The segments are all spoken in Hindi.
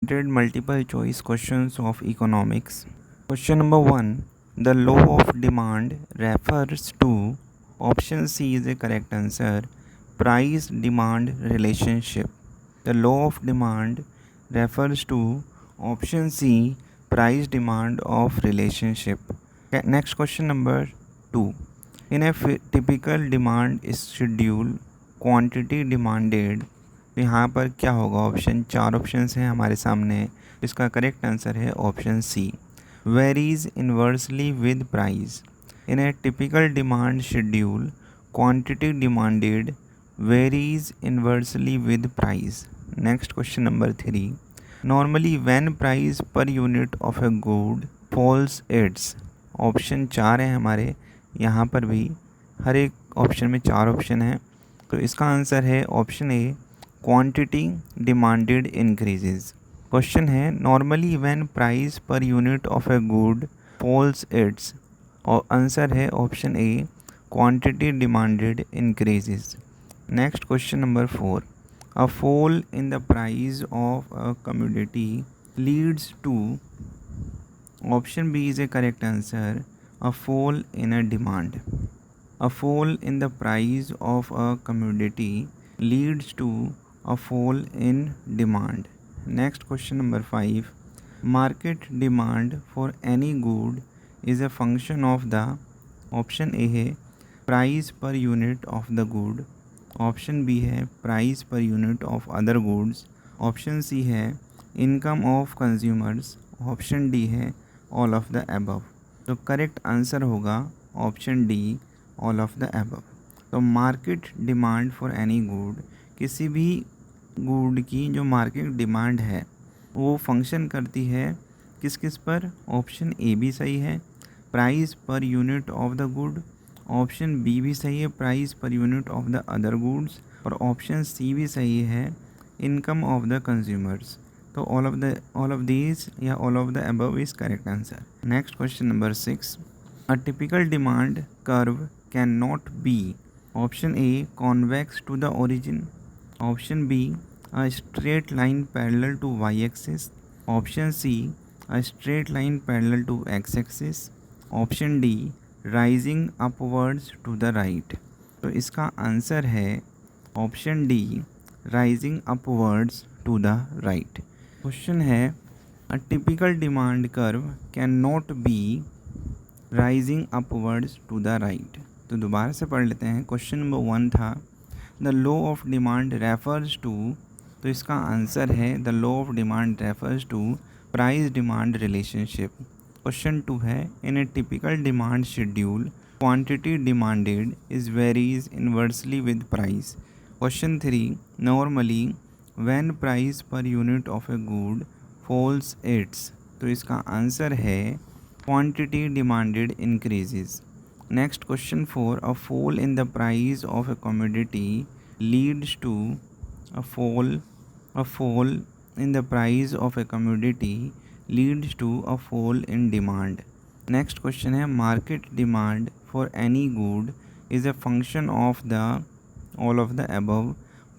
Read multiple choice questions of economics. Question number 1. The law of demand refers to option C is the correct answer. Price demand relationship. The law of demand refers to option C price demand of relationship. Okay, next question number 2. In a typical demand schedule quantity demanded तो यहाँ पर क्या होगा ऑप्शन 4 ऑप्शंस हैं हमारे सामने। इसका करेक्ट आंसर है option C varies inversely with price. In a typical demand schedule quantity demanded varies inversely with price. Next question number 3 normally when price per unit of a good falls its. Option 4 है हमारे यहाँ पर भी, हर एक ऑप्शन में 4 ऑप्शन है, तो इसका आंसर है option A quantity demanded increases. Question है normally when price per unit of a good falls its, और आंसर है option A quantity demanded increases. Next question number 4 a fall in the price of a commodity leads to. Option B is a correct answer a fall in a demand. A fall in the price of a commodity leads to a fall in demand. Next question number 5. Market demand for any good is a function of the option A है price per unit of the good, option B है price per unit of other goods, option C है income of consumers, option D है all of the above। तो करेक्ट आंसर होगा option D all of the above. तो market demand for any good, किसी भी गुड की जो मार्केट डिमांड है वो फंक्शन करती है किस किस पर। ऑप्शन ए भी सही है price per unit of the good, option B भी सही है price per unit of the other goods, और ऑप्शन सी भी सही है इनकम ऑफ द कंज्यूमर्स। तो ऑल ऑफ दीज या all of the above is correct answer. Next question number 6 a typical demand curve can not be. Option A convex to the origin, option B a straight line parallel to Y axis, option C a straight line parallel to X axis, option D rising upwards to the right. तो इसका आंसर है option D rising upwards to the right. Question है a typical demand curve can not be rising upwards to the right. तो दोबारा से पढ़ लेते हैं। क्वेश्चन नंबर 1 था the law of demand refers to, तो इसका आंसर है the law of demand refers to price demand relationship. Question 2 है in a typical demand schedule quantity demanded is varies inversely with price. Question 3 normally when price per unit of a good falls its, तो इसका आंसर है quantity demanded increases. Next question 4 a fall in the price of a commodity leads to a fall in the price of a commodity leads to a fall in demand. Next question है market demand for any good is a function of the all of the above,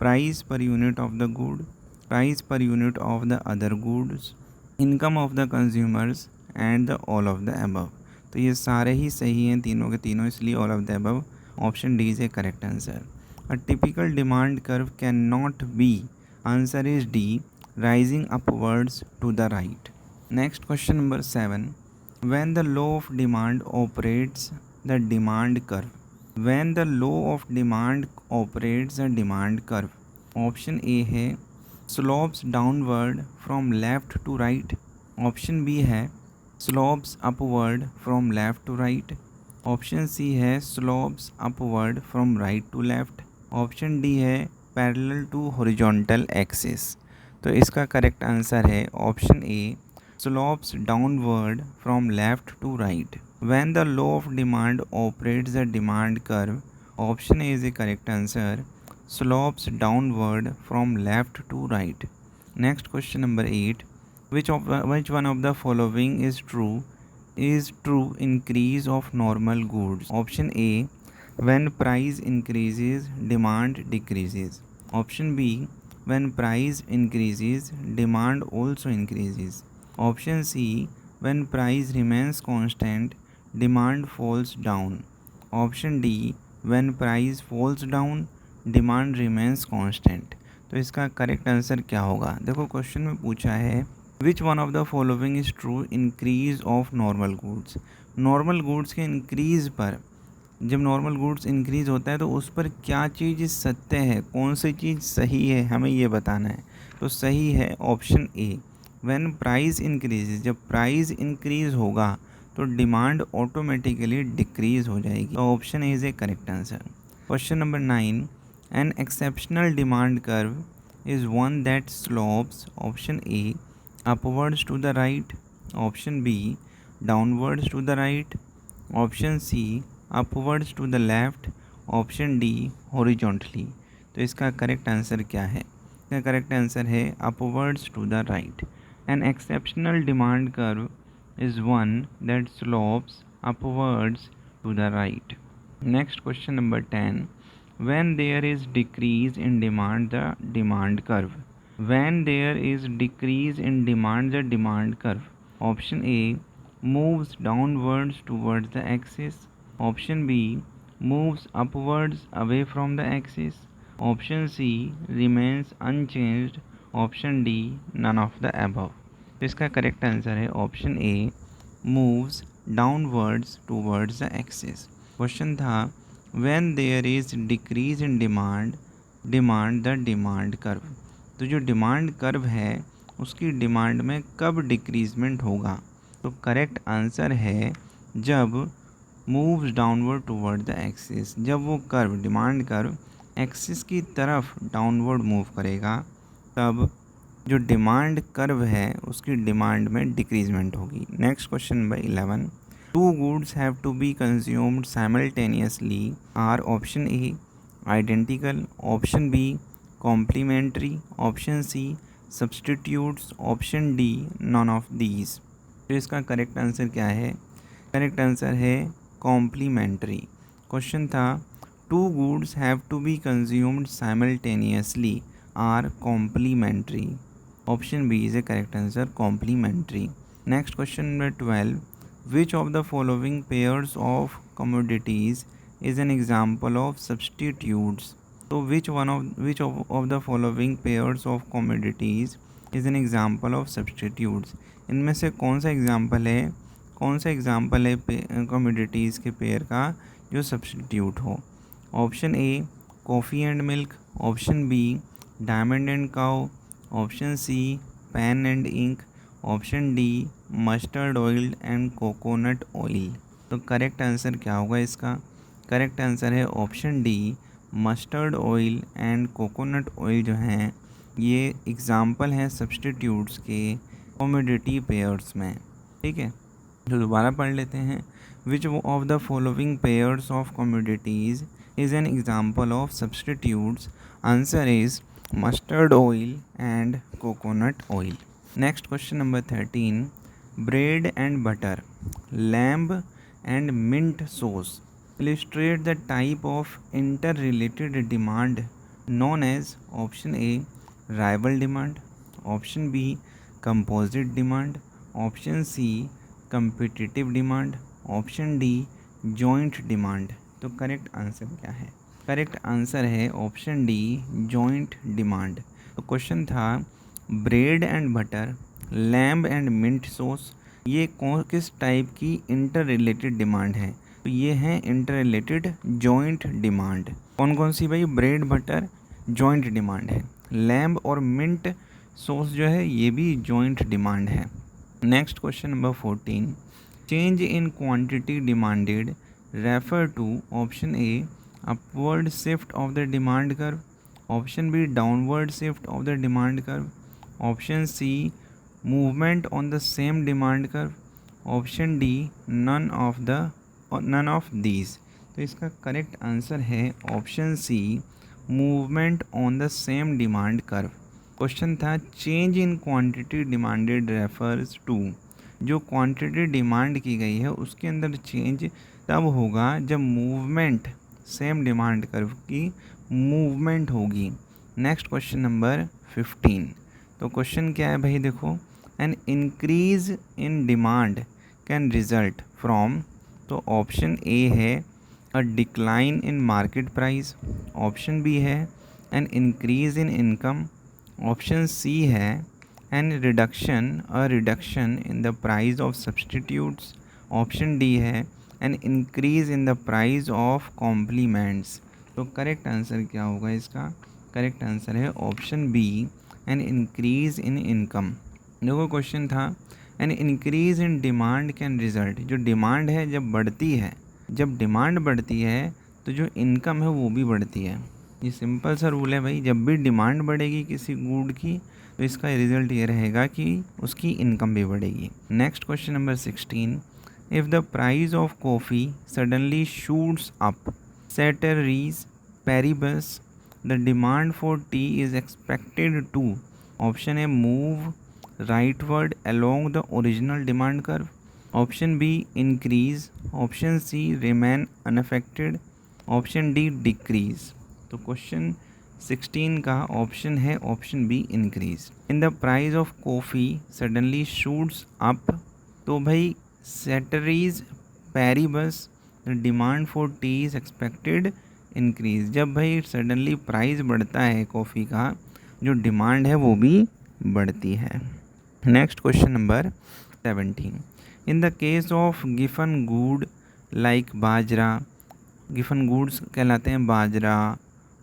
price per unit of the good, price per unit of the other goods, income of the consumers and the all of the above। तो ये सारे ही सही हैं तीनों के तीनों, इसलिए all of the above option D is a correct answer. A typical demand curve cannot be, answer is D rising upwards to the right। Next question number 7 when the law of demand operates the demand curve, when the law of demand operates the demand curve, option A है slopes downward from left to right, option B है slopes upward from left to right, option C है slopes upward from right to left, option D है पैरेलल टू हॉरिजॉन्टल एक्सिस। तो इसका करेक्ट आंसर है option A slopes downward from left to right. When the law of demand operates the demand curve, option A is a correct answer slopes downward from left to right. Next question number 8 which one of the following is true increase of normal goods। Option A when price increases demand decreases, option B when price increases, demand also increases. Option C, when price remains constant, demand falls down. Option D, when price falls down, demand remains constant. तो इसका करेक्ट आंसर क्या होगा? देखो क्वेश्चन में पूछा है विच one of the following is true increase of normal goods. Normal goods के इंक्रीज़ पर, जब नॉर्मल गुड्स इंक्रीज़ होता है तो उस पर क्या चीज़ सत्य है, कौन सी चीज़ सही है, हमें ये बताना है। तो सही है option A, when price increase. जब प्राइस इंक्रीज़ होगा तो डिमांड ऑटोमेटिकली डिक्रीज़ हो जाएगी। तो option A is a correct answer. Question number 9, an exceptional demand curve is one that slopes. Option A upwards to the right, option B downwards to the right, option C upwards to the left, option D horizontally. तो इसका करेक्ट आंसर क्या है? इसका करेक्ट आंसर है upwards to the right. An exceptional demand curve is one that slopes upwards to the right. Next question number 10, when there is decrease in demand, the demand curve. When there is decrease in demand, the demand curve. Option A moves downwards towards the axis. Option B moves upwards away from the axis. Option C remains unchanged. Option D none of the above. तो इसका करेक्ट आंसर है option A moves downwards towards the axis। Question था when there is decrease in demand the demand curve। तो जो डिमांड कर्व है उसकी डिमांड में कब डिक्रीजमेंट होगा? तो करेक्ट आंसर है जब moves downward toward the axis. जब वो कर्व, डिमांड कर्व एक्सिस की तरफ डाउनवर्ड मूव करेगा तब जो डिमांड कर्व है उसकी डिमांड में डिक्रीजमेंट होगी। Next question number 11, two goods have to be consumed simultaneously are option A identical, option B complementary, option C substitutes, option D none of these। तो इसका करेक्ट आंसर क्या है? करेक्ट आंसर है कॉम्प्लीमेंट्री। क्वेश्चन था two goods have to be consumed simultaneously are complementary. Option B is a correct answer, complementary. Next question number 12, which of the following pairs of commodities is an example of substitutes? So which of the following pairs of commodities is an example of substitutes? इनमें से कौन सा एग्जाम्पल है कमोडिटीज़ के पेयर का जो सब्सटीट्यूट हो? Option A coffee and milk, option B diamond and cow, option C pen and ink, option D mustard oil and coconut oil. तो करेक्ट आंसर क्या होगा इसका? करेक्ट आंसर है option D mustard oil and coconut oil जो हैं ये एग्जाम्पल हैं सब्सटीट्यूट्स के कमोडिटी पेयर्स में। ठीक है, तो दोबारा पढ़ लेते हैं। Which of the following pairs of commodities is an example of substitutes? Answer is mustard oil and coconut oil. Next question number 13, bread and butter, lamb and mint sauce illustrate the type of interrelated demand known as option A rival demand, option B composite demand, option C competitive demand, option D joint demand। तो करेक्ट आंसर क्या है? करेक्ट आंसर है ऑप्शन डी जॉइंट डिमांड। तो क्वेश्चन था bread and butter, lamb and mint sauce ये किस टाइप की इंटर रिलेटेड डिमांड है? तो ये है इंटर रिलेटेड जॉइंट डिमांड। कौन कौन सी भाई? ब्रेड बटर जॉइंट डिमांड है, लैम्ब और मिंट सॉस जो है ये भी जॉइंट डिमांड है। Next question number 14, change in quantity demanded refer to option A upward shift of the demand curve, option B downward shift of the demand curve, option C movement on the same demand curve, option D none of these. तो इसका करेक्ट आंसर है option C movement on the same demand curve. Question था change in quantity demanded refers to, जो क्वांटिटी डिमांड की गई है उसके अंदर चेंज तब होगा जब मूवमेंट सेम डिमांड कर्व की मूवमेंट होगी। Next question number 15। तो क्वेश्चन क्या है भाई, देखो, an increase in demand can result from. तो ऑप्शन ए है a decline in market price, option B है an increase in income, option C है an reduction in the price of substitutes, option D है an increase in the price of complements. तो करेक्ट आंसर क्या होगा इसका? करेक्ट आंसर है option B, an increase in income. देखो क्वेश्चन था an increase in demand can result, जो डिमांड है जब बढ़ती है, जब डिमांड बढ़ती है तो जो इनकम है वो भी बढ़ती है। ये सिंपल सा रूल है भाई, जब भी डिमांड बढ़ेगी किसी गुड की तो इसका रिजल्ट ये रहेगा कि उसकी इनकम भी बढ़ेगी। Next question number 16। If the price of coffee suddenly shoots up ceteris paribus, the demand for tea is expected to, option A, move rightward along the original demand curve, option B, increase, option C, remain unaffected, option D, decrease। तो क्वेश्चन 16 का ऑप्शन है option B, increase. In the price of coffee suddenly shoots up, तो भाई ceteris paribus demand for tea is expected increase. जब भाई सडनली प्राइस बढ़ता है कॉफ़ी का, जो डिमांड है वो भी बढ़ती है। Next question number 17। In the case of Giffen good like bajra, Giffen goods कहलाते हैं बाजरा,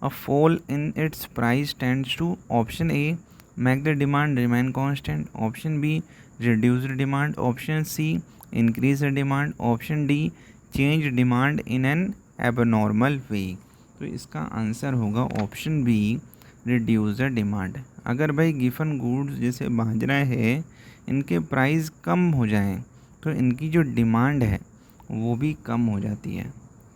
a fall in its price tends to, option A make the demand remain constant, option B reduce the demand, option C increase the demand, option D change demand in an abnormal way. तो इसका आंसर होगा option B, reduce the demand. अगर भाई गिफन गुड्स जैसे बाजरा है इनके प्राइस कम हो जाएं तो इनकी जो डिमांड है वो भी कम हो जाती है।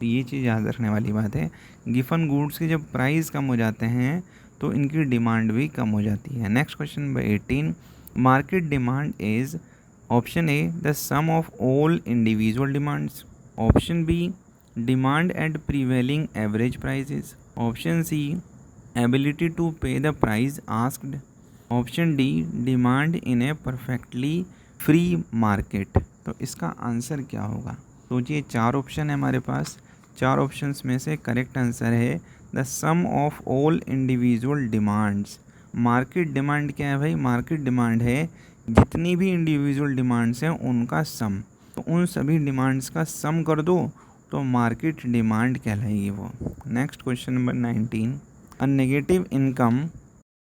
तो ये चीज़ याद रखने वाली बात है, गिफन गुड्स के जब प्राइस कम हो जाते हैं तो इनकी डिमांड भी कम हो जाती है। Next question number 18। Market demand is, option A the sum of all individual demands, option B demand at prevailing average prices, option C ability to pay the price asked, option D demand in a perfectly free market. तो इसका आंसर क्या होगा? सोचिए, चार ऑप्शन है हमारे पास, चार ऑप्शंस में से करेक्ट आंसर है the sum of all individual demands. Market demand क्या है भाई? मार्केट डिमांड है जितनी भी इंडिविजुअल डिमांड्स हैं उनका सम, तो उन सभी डिमांड्स का सम कर दो तो मार्केट डिमांड कहलाएगी वो। Next question number 19। A negative income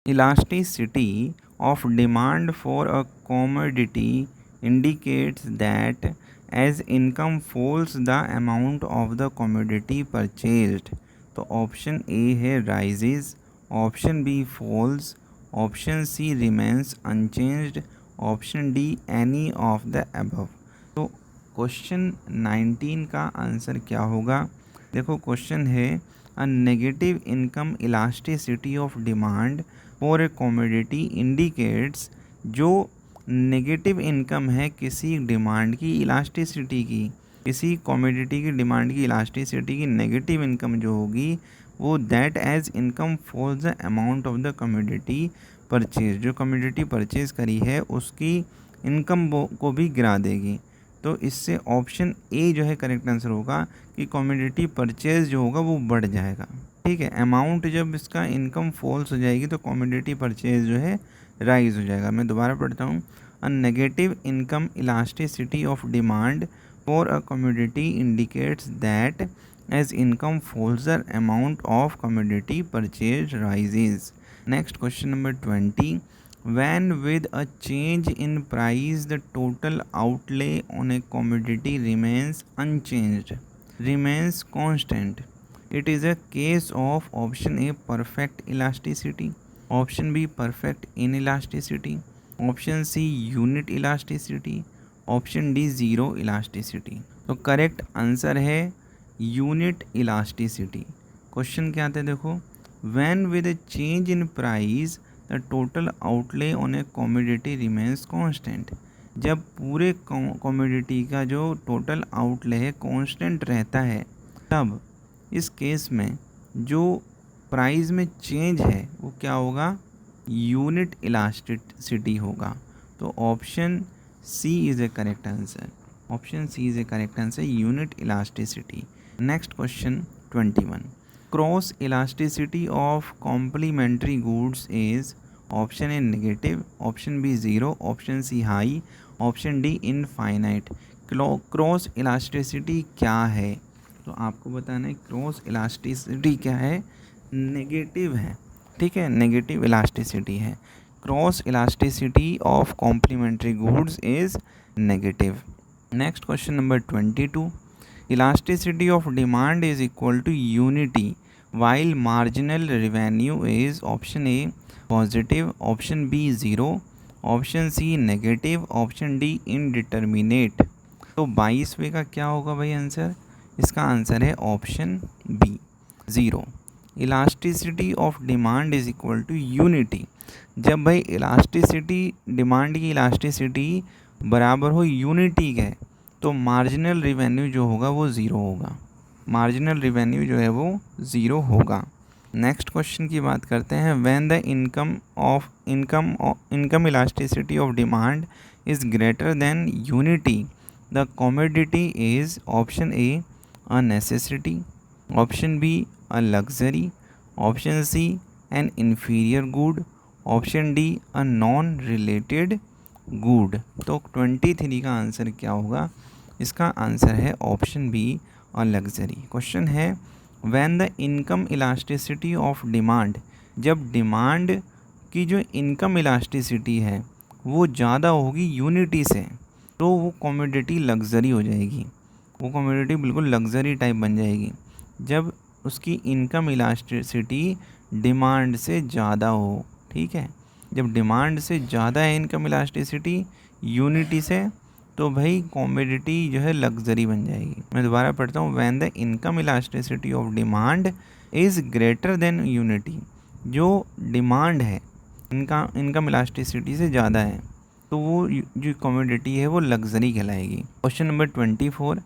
elasticity of demand for a commodity indicates that as income falls the amount of the commodity purchased। तो ऑप्शन ए है rises, option B falls, option C remains unchanged, option D any of the above। तो क्वेश्चन 19 का आंसर क्या होगा? देखो क्वेश्चन है a negative income elasticity of demand for a commodity indicates, जो नेगेटिव इनकम है किसी डिमांड की इलास्टिसिटी की, किसी कॉमोडिटी की डिमांड की इलास्टिसिटी की नेगेटिव इनकम जो होगी वो that as income for the amount of the commodity purchase, जो कमोडिटी परचेज करी है उसकी इनकम को भी गिरा देगी। तो इससे ऑप्शन ए जो है करेक्ट आंसर होगा कि कमोडिटी परचेज जो होगा वो बढ़ जाएगा। ठीक है, अमाउंट जब इसका इनकम फॉल्स हो जाएगी तो कमोडिटी परचेज जो है राइज हो जाएगा। मैं दोबारा पढ़ता हूँ, a negative income elasticity of demand for a commodity indicates that as income falls the amount of commodity purchase rises. Next question number 20। When with a change in price the total outlay on a commodity remains unchanged, remains constant, it is a case of option A perfect elasticity, option B perfect inelasticity, option C unit elasticity, option D zero elasticity। तो करेक्ट आंसर है यूनिट इलास्टिसिटी। क्वेश्चन क्या आता है देखो, when with a change in price the total outlay on A commodity remains constant, जब पूरे कॉमोडिटी का जो टोटल आउटले है कांस्टेंट रहता है तब इस केस में जो प्राइस में चेंज है वो क्या होगा, यूनिट इलास्टिसिटी होगा। तो option C is a correct answer, option C is a correct answer, unit elasticity. Next question 21, cross elasticity of complementary goods is, option A negative, option B zero, option C high, option D infinite. Cross elasticity क्या है, तो आपको बताना है क्रॉस इलास्टिसिटी क्या है, नेगेटिव है, ठीक है, नेगेटिव इलास्टिसिटी है। Cross elasticity of complementary goods is negative. Next question number 22, elasticity of demand is equal to unity while marginal revenue is, option A positive, option B zero, option C negative, option D indeterminate. तो 22वें का क्या होगा भाई आंसर, इसका आंसर है option B zero. Elasticity of demand is equal to unity, जब भाई इलास्टिसिटी, डिमांड की इलास्टिसिटी बराबर हो यूनिटी के, तो मार्जिनल रिवेन्यू जो होगा वो ज़ीरो होगा, मार्जिनल रिवेन्यू जो है वो ज़ीरो होगा। नेक्स्ट क्वेश्चन की बात करते हैं, when the income elasticity of demand is greater than unity the commodity is, option A a necessity, option B a luxury, option C an inferior good, option D a non related good. तो 23 का आंसर क्या होगा, इसका आंसर है option B a luxury. Question है, when the income elasticity of demand, जब डिमांड की जो इनकम इलास्टिसिटी है वो ज़्यादा होगी यूनिटी से, तो वो कमोडिटी लग्जरी हो जाएगी, वो कमोडिटी बिल्कुल लग्जरी टाइप बन जाएगी। जब उसकी इनकम इलास्टिसिटी डिमांड से ज़्यादा हो, ठीक है, जब डिमांड से ज़्यादा है इनकम इलास्टिसिटी यूनिटी से, तो भाई कमोडिटी जो है लग्जरी बन जाएगी। मैं दोबारा पढ़ता हूँ, when the income elasticity of demand is greater than unity, जो डिमांड है इनकम इलास्टिसिटी से ज़्यादा है, तो वो जो कमोडिटी है वो लग्जरी कहलाएगी। Question number 24,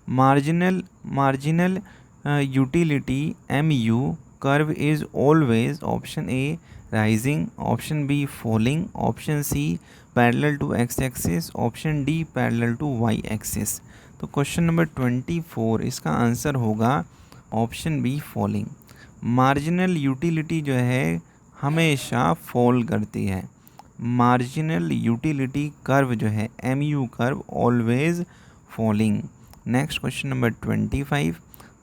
marginal utility MU curve is always, option A rising, option B falling, option C parallel to x axis, option D parallel to y axis. तो क्वेश्चन नंबर 24 इसका आंसर होगा option B falling. Marginal utility जो है हमेशा फॉल करती है, मार्जिनल यूटिलिटी कर्व जो है MU curve always falling. Next question number 25,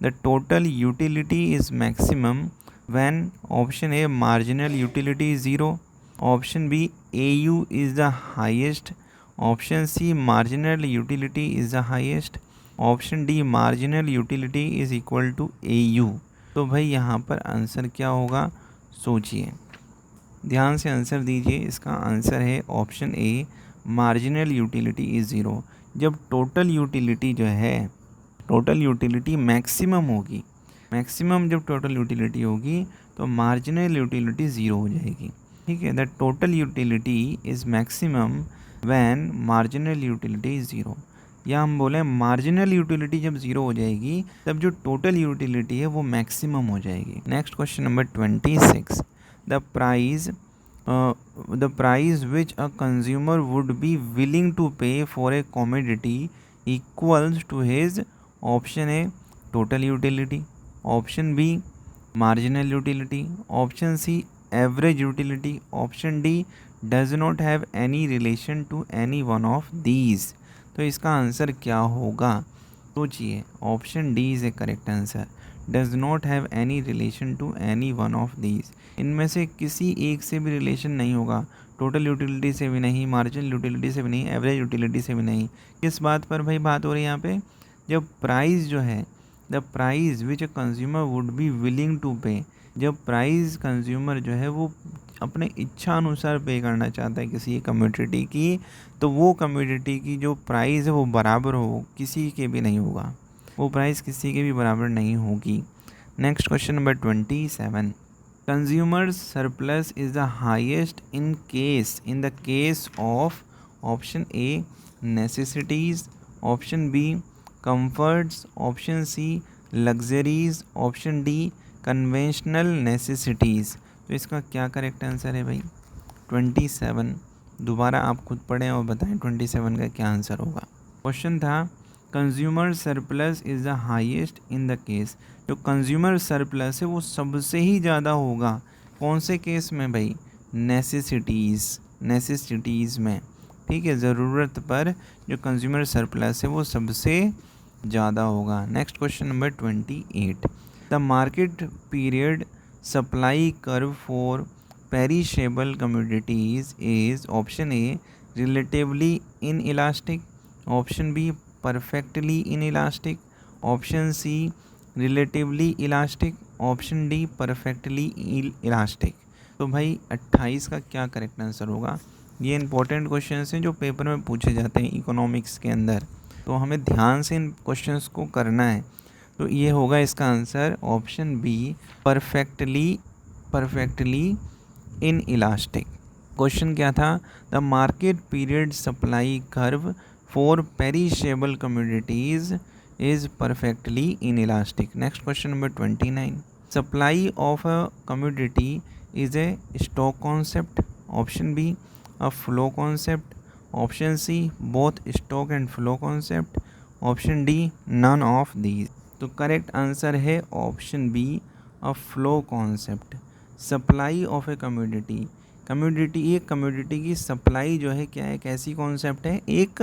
the total utility is maximum when, option A marginal utility zero, option B AU is the highest, option C marginal utility is the highest, option D marginal utility is equal to AU। तो भाई यहाँ पर आंसर क्या होगा, सोचिए, ध्यान से आंसर दीजिए। इसका आंसर है option A marginal utility is zero. जब टोटल यूटिलिटी जो है, टोटल यूटिलिटी मैक्सिमम होगी, मैक्सिमम जब टोटल यूटिलिटी होगी तो मार्जिनल यूटिलिटी ज़ीरो हो जाएगी, ठीक है। The total utility is maximum when marginal utility is zero, या हम बोलें मार्जिनल यूटिलिटी जब ज़ीरो हो जाएगी तब जो टोटल यूटिलिटी है वो मैक्सिमम हो जाएगी। Next question number 26, the price which a consumer would be willing to pay for a commodity equals to his, option A total utility, option B marginal utility, option C average utility, option D does not have any relation to any one of these। तो इसका आंसर क्या होगा, सोचिए, option D is a correct answer, does not have any relation to any one of these. इनमें से किसी एक से भी रिलेशन नहीं होगा, टोटल यूटिलिटी से भी नहीं, मार्जिनल यूटिलिटी से भी नहीं, एवरेज यूटिलिटी से भी नहीं। किस बात पर भाई बात हो रही है यहाँ पे, जब प्राइस जो है, the price which a consumer would be willing to pay, जब प्राइस कंज्यूमर जो है वो अपने इच्छा अनुसार पे करना चाहता है किसी कमोडिटी की, तो वो कमोडिटी की जो प्राइस है वो बराबर हो, किसी के भी नहीं होगा, वो प्राइस किसी के भी बराबर नहीं होगी। Next question number 27, consumers surplus is the highest in the case of, option A necessities, option B comforts, option C luxuries, option D conventional necessities. तो इसका क्या करेक्ट आंसर है भाई? 27। दोबारा आप खुद पढ़ें और बताएं 27 का क्या आंसर होगा। क्वेश्चन था consumer surplus is the highest in the case. जो कंज्यूमर सरप्लस है वो सबसे ही ज़्यादा होगा कौन से केस में भाई? नेसेसिटीज़ में। ठीक है, ज़रूरत पर जो कंज्यूमर सरप्लस है वो सबसे ज़्यादा होगा। Next question number 28। The market period supply curve for perishable commodities is option A relatively inelastic, option B perfectly inelastic, option C relatively elastic, option D perfectly elastic. तो भाई 28 का क्या करेक्ट आंसर होगा? ये इंपॉर्टेंट क्वेश्चंस हैं जो पेपर में पूछे जाते हैं इकोनॉमिक्स के अंदर, तो हमें ध्यान से इन क्वेश्चंस को करना है। तो ये होगा इसका answer option B perfectly inelastic. Question क्या था? The market period supply curve for perishable commodities is perfectly inelastic. Next question number 29। Supply of a commodity is a stock concept, option B a flow concept, option C both stock and flow concept, option D none of these. तो करेक्ट आंसर है option B a flow concept. Supply of a commodity, एक कमोडिटी की सप्लाई जो है क्या है, कैसी कॉन्सेप्ट है? एक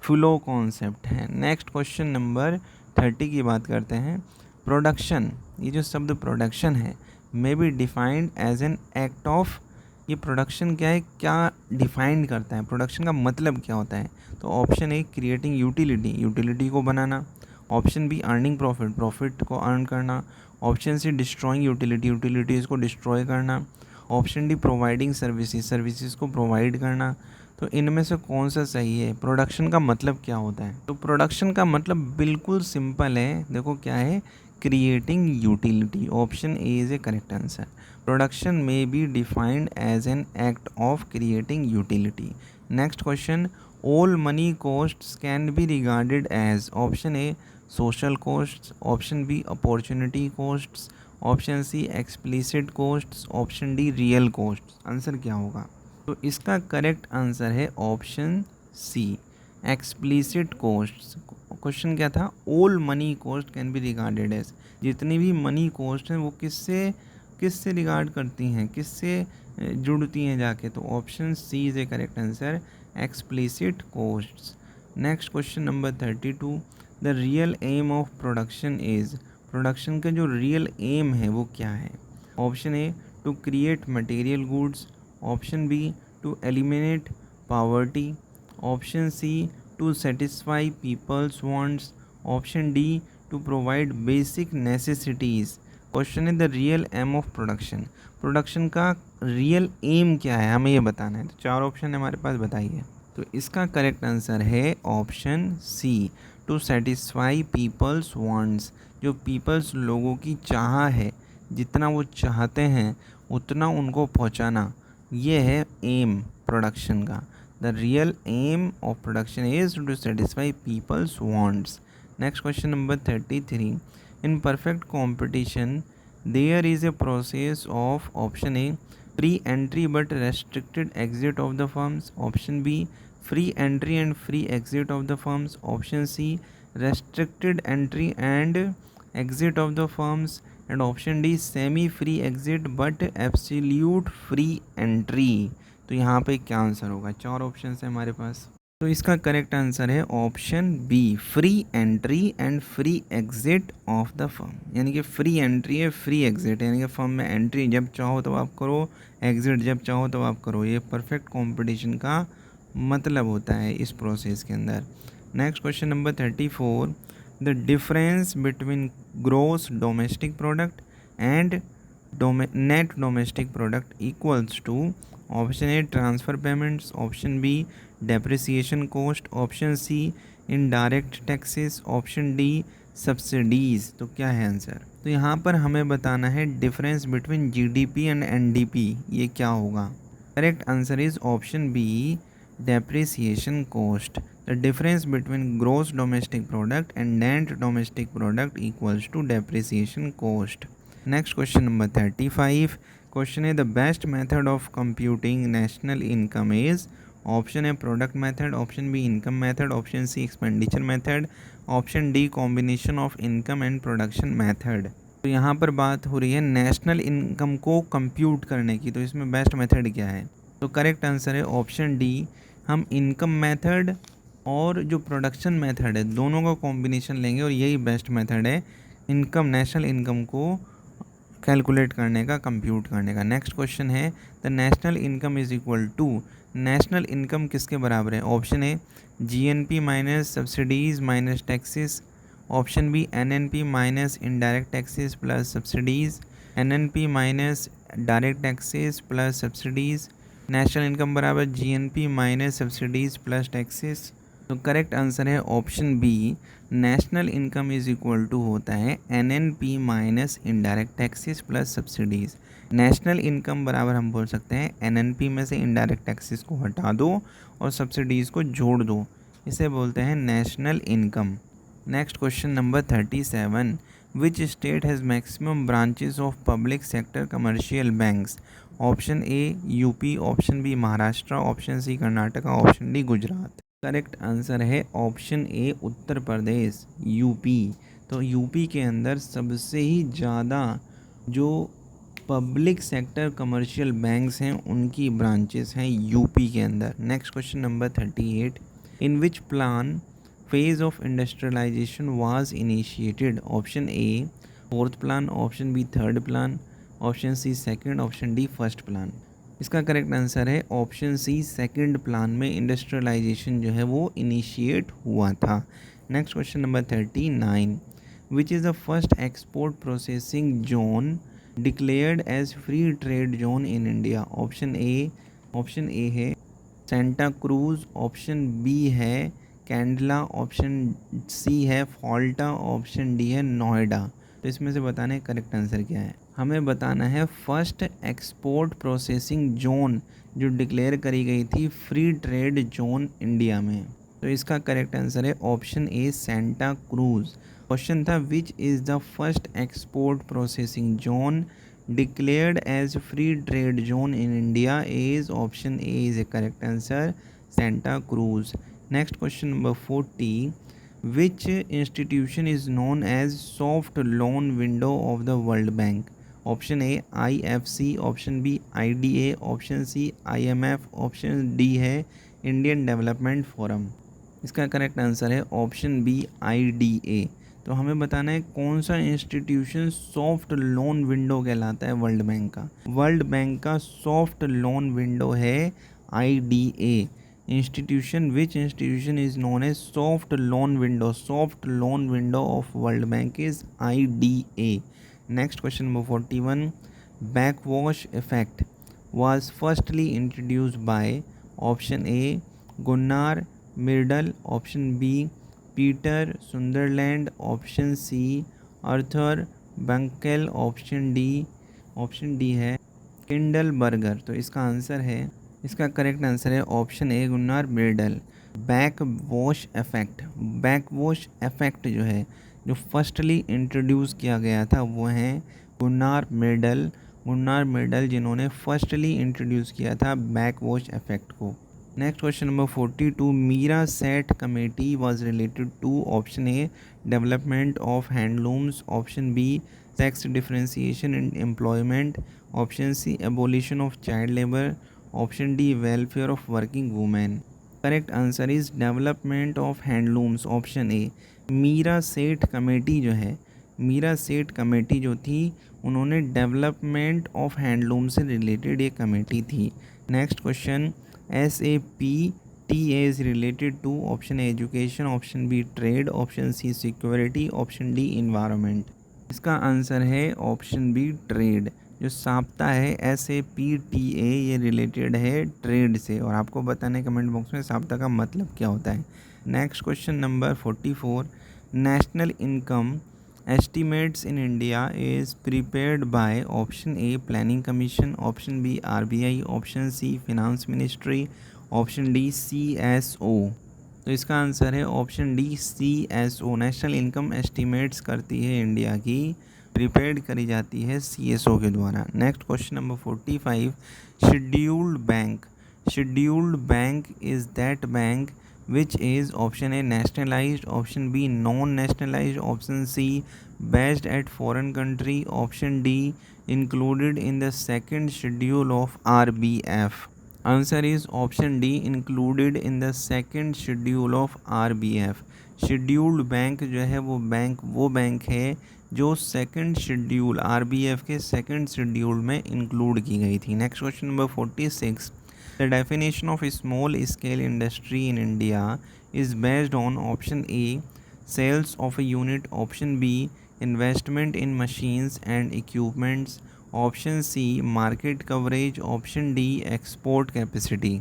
फ्लो कॉन्सेप्ट है। नेक्स्ट क्वेश्चन नंबर 30 की बात करते हैं। प्रोडक्शन, ये जो शब्द प्रोडक्शन है may be defined as an act of. ये प्रोडक्शन क्या है, क्या डिफाइन करता है, प्रोडक्शन का मतलब क्या होता है? तो ऑप्शन ए क्रिएटिंग यूटिलिटी को बनाना, ऑप्शन बी अर्निंग प्रॉफिट को अर्न करना, ऑप्शन सी डिस्ट्रॉइंग यूटिलिटीज़ को डिस्ट्रॉय करना, ऑप्शन डी प्रोवाइडिंग सर्विसेज को प्रोवाइड करना। तो इनमें से कौन सा सही है? प्रोडक्शन का मतलब क्या होता है? तो प्रोडक्शन का मतलब बिल्कुल सिंपल है, देखो क्या है, creating utility. Option A is a correct answer. Production may be defined as an act of creating utility. Next question, all money costs can be regarded as, option A social costs, option B opportunity costs, option C explicit costs, option D real costs. Answer क्या होगा? तो इसका करेक्ट आंसर है option C explicit costs. Question क्या था? All money cost can be regarded as, जितनी भी मनी कॉस्ट हैं वो किससे रिगार्ड करती हैं, किससे जुड़ती हैं जाके? तो option C is a correct answer, explicit costs. Next question number 32। The real aim of production is, production का जो रियल एम है वो क्या है? Option A to create material goods, option B to eliminate poverty, option C to satisfy people's wants, option D to provide basic necessities. Question है the real aim of production का रियल एम क्या है, हमें ये बताना है। तो चार ऑप्शन हमारे पास, बताइए। तो इसका करेक्ट आंसर है option C to satisfy people's wants. जो पीपल्स लोगों की चाह है, जितना वो चाहते हैं उतना उनको पहुंचाना, ये है एम प्रोडक्शन का। The real aim of production is to satisfy people's wants. Next question number 33। In perfect competition there is a process of, option A free entry but restricted exit of the firms, option B free entry and free exit of the firms, option C restricted entry and exit of the firms, and option D semi free exit but absolute free entry। तो यहाँ पे क्या आंसर होगा? चार ऑप्शन है हमारे पास, तो इसका करेक्ट आंसर है option B free entry and free exit of the firm. यानी कि फ्री एंट्री है, फ्री एग्जिट, यानी कि फर्म में एंट्री जब चाहो तब आप करो, एग्जिट जब चाहो तब आप करो। ये परफेक्ट कॉम्पिटिशन का मतलब होता है इस प्रोसेस के अंदर। Next question number 34। The difference between gross domestic product and net domestic product equals to, option A transfer payments, option B depreciation cost, option C indirect taxes, option D subsidies. तो क्या है आंसर? तो यहाँ पर हमें बताना है difference between GDP and NDP, ये क्या होगा? Correct answer is option B depreciation cost। The difference between gross domestic product and net domestic product equals to depreciation cost। Next question number 35 question है the best method of computing national income is. Option है product method, option B income method, option C expenditure method, option D combination of income and production method. तो यहाँ पर बात हो रही है नेशनल इनकम को कंप्यूट करने की, तो इसमें बेस्ट मेथड क्या है? तो करेक्ट आंसर है ऑप्शन डी, हम इनकम मेथड और जो प्रोडक्शन मेथड है दोनों का कॉम्बिनेशन लेंगे और यही बेस्ट मेथड है इनकम, नेशनल इनकम को कैलकुलेट करने का, कंप्यूट करने का। नेक्स्ट क्वेश्चन है the national income is equal to, national income किसके बराबर है? Option A GNP minus subsidies minus taxes, option B NNP minus indirect taxes plus subsidies, NNP minus direct taxes plus subsidies, national income बराबर GNP minus subsidies plus taxes. तो करेक्ट आंसर है option B, national income is equal to होता है NNP minus indirect taxes plus subsidies. National income बराबर हम बोल सकते हैं एनएनपी में से इनडायरेक्ट टैक्सेस को हटा दो और सब्सिडीज़ को जोड़ दो, इसे बोलते हैं national income. Next question number 37 which state has maximum branches of public sector commercial banks? Option A UP, option B Maharashtra, option C Karnataka, option D Gujarat. Correct answer है option A Uttar Pradesh, UP. तो यूपी के अंदर सबसे ही ज़्यादा जो पब्लिक सेक्टर कमर्शियल बैंक्स हैं उनकी ब्रांचेस हैं यूपी के अंदर। Next question number 38 in which plan phase of industrialisation was initiated? Option A fourth plan, option B third plan, option C second, option D first plan. इसका करेक्ट आंसर है ऑप्शन सी, सेकंड प्लान में इंडस्ट्रियलाइजेशन जो है वो इनिशिएट हुआ था। Next question number 39 which is the first export processing zone declared as free trade zone in India? Option A है सेंटा क्रूज, ऑप्शन बी है कैंडला, ऑप्शन सी है फॉल्टा, ऑप्शन डी है नोएडा। तो इसमें से बताने करेक्ट आंसर क्या है? हमें बताना है फर्स्ट एक्सपोर्ट प्रोसेसिंग जोन जो डिक्लेयर करी गई थी फ्री ट्रेड जोन इंडिया में। तो इसका करेक्ट आंसर है option A Santacruz. Question था which is the first export processing zone declared as free trade zone in India is option A is a correct answer, Santa Cruz. Next question number 40 which institution is known as soft loan window of the World Bank? Option A IFC, option B IDA, option C IMF, option D है इंडियन डेवलपमेंट फोरम। इसका करेक्ट आंसर है ऑप्शन बी IDA। तो हमें बताना है कौन सा इंस्टीट्यूशन सॉफ्ट लोन विंडो कहलाता है वर्ल्ड बैंक का। वर्ल्ड बैंक का सॉफ्ट लोन विंडो है IDA institution. Which institution is known as soft loan window, soft loan window of world bank is IDA। Next question number 41 backwash effect was firstly introduced by option A Gunnar Myrdal, option B Peter Sunderland, option C Arthur Bunkel, option D है किंडल बर्गर। तो इसका आंसर है, इसका करेक्ट आंसर है option A Gunnar Myrdal. Back wash effect, back wash effect जो है जो फर्स्टली इंट्रोड्यूस किया गया था वो है गुन्नार मिर्डल जिन्होंने फर्स्टली इंट्रोड्यूस किया था बैक वॉश इफेक्ट को। Next question number 42 Meera Seth committee was related to option A development of handlooms, option B sex differentiation in employment, option C abolition of child labour, option D welfare of working women. Correct answer is development of handlooms, option A. Meera Seth committee जो है, मीरा सेठ कमेटी जो थी उन्होंने डेवलपमेंट ऑफ हैंडलूम से रिलेटेड ये कमेटी थी। Next question SAPTA is related to option A education, option B trade, option C security, option D environment. इसका आंसर है ऑप्शन बी ट्रेड। जो साप्ता है SAPTA ये रिलेटेड है ट्रेड से, और आपको बताने कमेंट बॉक्स में साप्ता का मतलब क्या होता है। Next question number 44 national income estimates in India is prepared by option A planning commission, option B RBI, option C finance ministry, option D CSO। तो इसका आंसर है option D CSO। National income estimates करती है इंडिया की प्रिपेयर्ड करी जाती है CSO के द्वारा। Next question number 45, scheduled bank. Scheduled bank is that bank which is option A nationalized, option B non-nationalized, option C based at foreign country, option D included in the second schedule of RBF। Answer is option D, included in the second schedule of RBF। Scheduled bank जो है वो बैंक है जो सेकंड शेड्यूल RBF के सेकंड शेड्यूल में इंक्लूड की गई थी। Next question number 46, the definition of small scale industry in India is based on option A sales of a unit, option B investment in machines and equipments, option C market coverage, option D export capacity.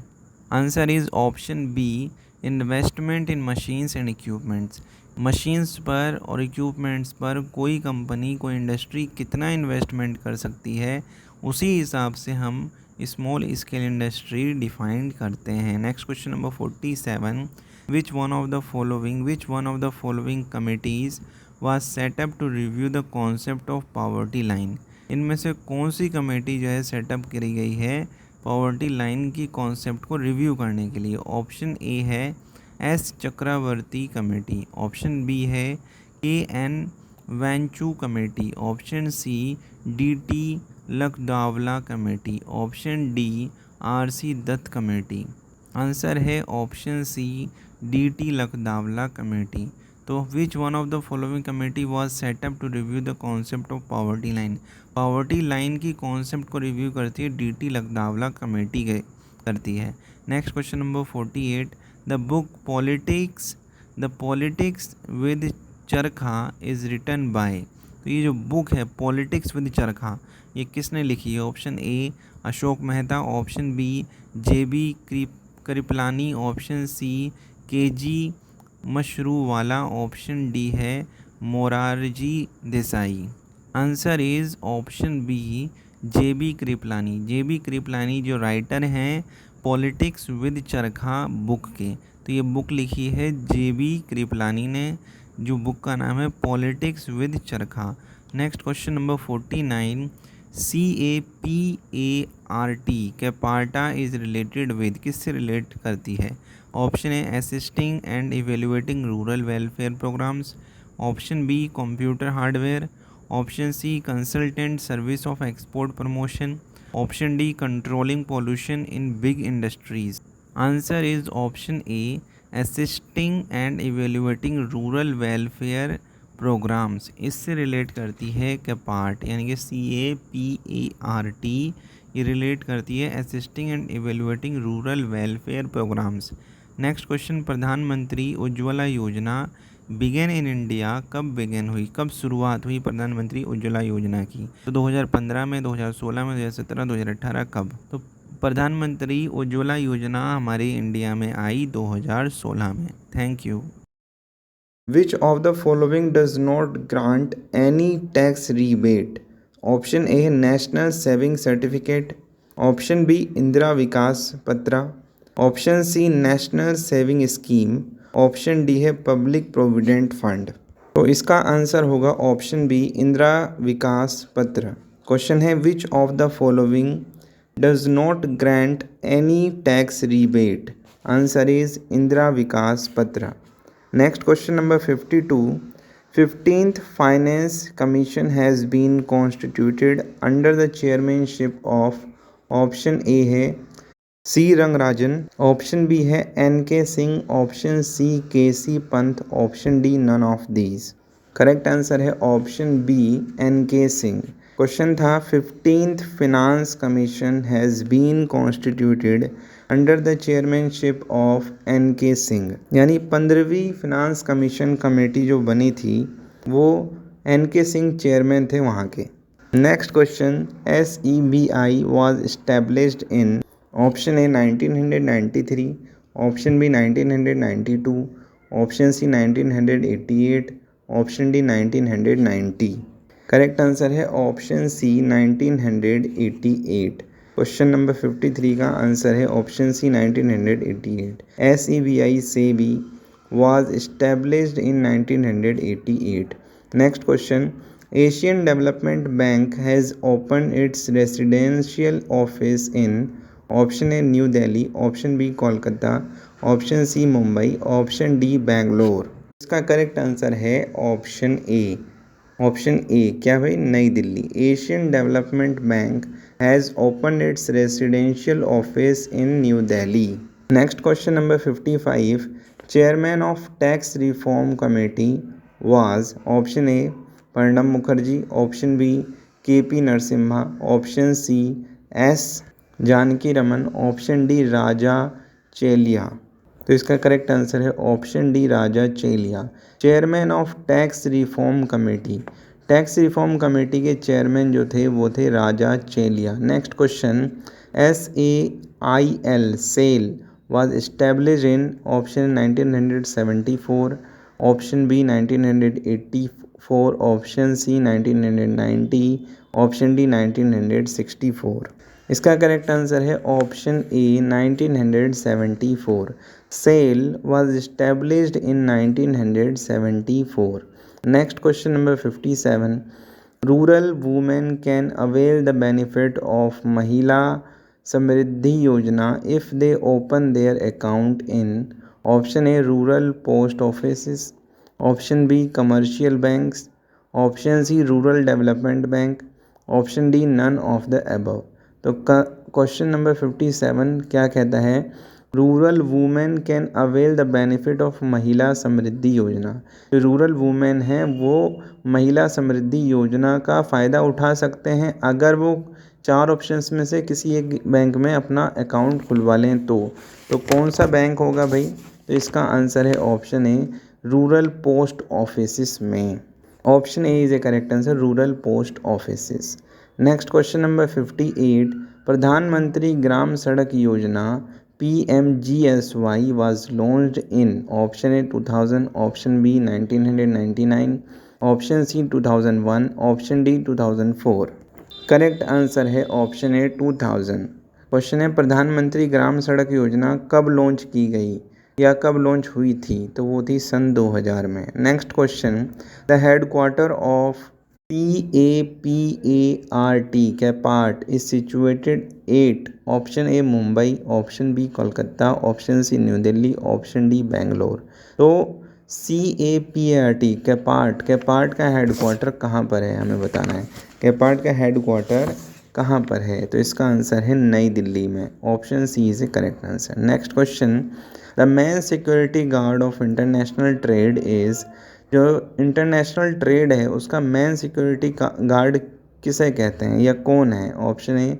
Answer is option B investment in machines and equipments. Machines पर और इक्विपमेंट्स पर कोई कंपनी कोई इंडस्ट्री कितना इन्वेस्टमेंट कर सकती है उसी हिसाब से हम स्मॉल स्केल इंडस्ट्री डिफाइन करते हैं। Next question number 47, which one of the following committees was set up to review the concept of poverty line. इनमें से कौन सी कमेटी जो है सेटअप करी गई है पॉवर्टी लाइन की कॉन्सेप्ट को रिव्यू करने के लिए। ऑप्शन ए है S Chakravarty committee, option B है KN Wanchoo committee, option C DT Lakdawala committee, option D RC Dutt committee. Answer है option C DT Lakdawala committee. तो which one of the following committee was set up to review the concept of poverty line. Poverty line की कॉन्सेप्ट को रिव्यू करती है DT लखदावला कमेटी करती है। Next question number 48, the book politics with चरखा इज रिटन बाय। तो ये जो बुक है पॉलिटिक्स विद चरखा ये किसने लिखी है। Option A Ashok Mehta, option B JB Kripalani, option C KG Mashruwala, option D है Morarji Desai. Answer is option B JB Kripalani. JB Kripalani जो राइटर हैं पॉलिटिक्स विद चरखा बुक के, तो ये बुक लिखी है JB कृपलानी ने, जो बुक का नाम है politics with charkha. Next question number 49, CAPART CAPART is related with, किससे रिलेट करती है। Option A assisting and evaluating rural welfare programmes, option B computer hardware, option C consultant service of export promotion, option D controlling pollution in big industries. Answer is option A assisting and evaluating rural welfare programmes, इससे रिलेट करती है कैपार्ट, यानी कि CAPART ये रिलेट करती है assisting and evaluating rural welfare programmes. Next question, Pradhan Mantri Ujjwala योजना बिगेन इन इंडिया, कब शुरुआत हुई प्रधानमंत्री उज्ज्वला योजना की। तो 2015 में, 2016 में, 2017, 2018 कब। तो प्रधानमंत्री उज्ज्वला योजना हमारे इंडिया में आई 2016 में। Thank you. Which of the following does not grant any tax rebate? Option A National Saving Certificate, Option B Indira Vikas Patra, Option C National Saving Scheme, Option D है Public Provident Fund। तो इसका आंसर होगा option B Indira Vikas Patra. Question है which of the following does not grant any tax rebate. Answer is Indira Vikas Patra. Next question number 52, 15th Finance Commission has been constituted under the chairmanship of, option A है C रंगराजन, ऑप्शन बी है NK Singh, option C KC Pant, option D none of these. Correct answer है option B NK Singh. Question था 15th Finance Commission has been constituted under the chairmanship of NK Singh, यानी 15वीं फिनांस कमीशन कमेटी जो बनी थी वो NK सिंह चेयरमैन थे वहाँ के। Next question, SEBI was established in, option A 1993, option B 1992, option C 1988, option D 1990। Correct answer है ऑप्शन सी 1988। क्वेश्चन नंबर 53 का आंसर है option C 1988। SEBI was established in 1988। Next question, Asian development bank has open its residential office in option A new Delhi, option B Kolkata, option C Mumbai, option D Bangalore. इसका करेक्ट आंसर है ऑप्शन ए। ऑप्शन ए क्या भाई, Nai Delhi. Asian development bank has open its residential office in New Delhi. Next question number 55। Chairman of tax reform committee was option A Pranab Mukherjee, option B K P Narasimham, option C S Janaki Raman, option D Raja Chelliah. तो इसका करेक्ट आंसर है option D Raja Chelliah. Chairman of tax reform committee, tax reform committee के चेयरमैन जो थे वो थे राजा Chelliah. Next question, SAIL SAIL was established in option 1974, option B 1984, option C 1990, option D 1964। इसका करेक्ट आंसर है option A 1974। SAIL was established in 1974। Next question number 57। Rural women can avail the benefit of Mahila Samriddhi Yojana if they open their account in option A rural post office, option B commercial banks, option C rural development bank, option D none of the above. तो क्वेश्चन नंबर 57 क्या कहता है, rural women can avail the benefit of Mahila Samriddhi योजना। जो रूरल वुमेन हैं वो महिला समृद्धि योजना का फ़ायदा उठा सकते हैं अगर वो चार ऑप्शंस में से किसी एक बैंक में अपना अकाउंट खुलवा लें तो कौन सा बैंक होगा भाई? तो इसका आंसर है option A rural post office में। Option A is a correct answer, rural post office. Next question number 58। प्रधानमंत्री ग्राम सड़क योजना PMGSY was launched in option A 2000, option B 1999, option C 2001, option D 2004। Correct answer है ऑप्शन ए 2000। क्वेश्चन है प्रधानमंत्री ग्राम सड़क योजना कब लॉन्च की गई या कब लॉन्च हुई थी? तो वो थी सन 2000 में। Next question, the headquarter of CAPART कैपार्ट is situated at option A Mumbai, option B Kolkata, option C new Delhi, option D Bangalore. तो CAPART कैपार्ट का हेडक्वार्टर कहाँ पर है हमें बताना है। कैपार्ट का हेडक्वार्टर कहाँ पर है? तो इसका आंसर है नई दिल्ली में। Option C is a correct answer. Next question, the main security guard of international trade is, जो इंटरनेशनल ट्रेड है उसका मेन सिक्योरिटी गार्ड किसे कहते हैं या कौन है? Option A